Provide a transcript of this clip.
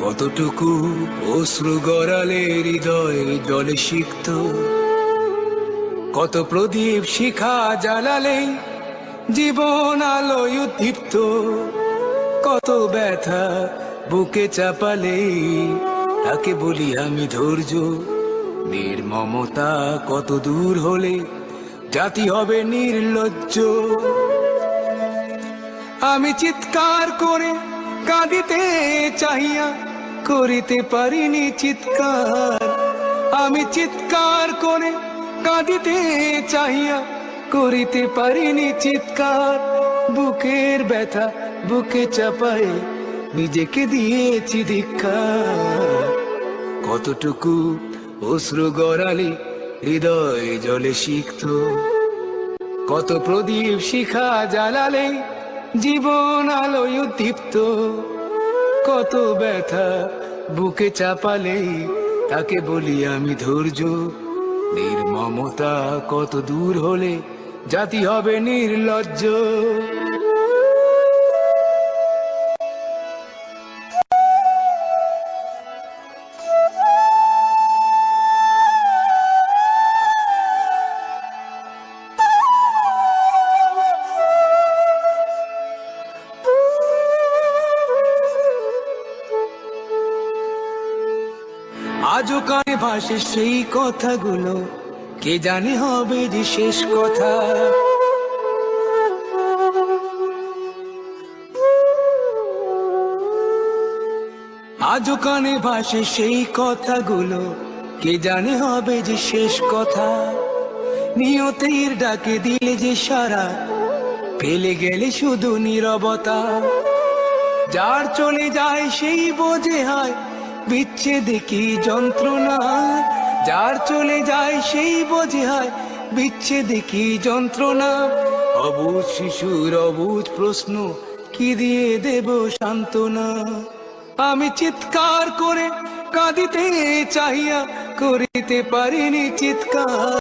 কতটুকু অশ্রু গড়ালে হৃদয় জলে সিক্ত, কত প্রদীপ শিখা জ্বালালে জীবন আলোয় উদ্দীপ্ত, কত ব্যথা বুকে চাপালে তাকে বলি আমি ধৈর্য। নির্মমতা কত দূর হলে জাতি হবে নির্লজ্জ। আমি চিৎকার করে কাঁদিতে চাহিয়া করিতে পারিনি চিৎকার। আমি চিৎকার করে কাঁদিতে চাহিয়া করিতে পারিনি চিৎকার। বুকের ব্যথা বুকে চাপায় নিজেকে দিয়েছি ধিক্কার। কতটুকু অশ্রু গড়ালে হৃদয় জলে সিক্ত, কত প্রদীপ শিখা জ্বালালে জীবন আলোয় উদ্দীপ্ত, কত ব্যথা বুকে চাপালে তাকে বলি আমি ধৈর্য। নির্মমতা কত দূর হলে জাতি হবে নির্লজ্জ। আজও কানে ভাসে সেই কথাগুলো, কে জানে হবে যে শেষ কথা। আজও কানে ভাসে সেই কথাগুলো, কে জানে হবে যে শেষ কথা। নিয়তির ডাকে দিলে যে সারা, ফেলে গেলে শুধু নীরবতা। যার চলে যায় সেই বোঝে হয় বিচ্ছেদে কি যন্ত্রণা। যার চলে যায় সেই বোঝে হয় বিচ্ছেদে কি যন্ত্রণা। অবুঝ শিশুর অবুঝ প্রশ্ন, কি দিয়ে দেব সান্ত্বনা। আমি চিৎকার করে কাঁদিতে চাহিয়া করিতে পারিনি চিৎকার।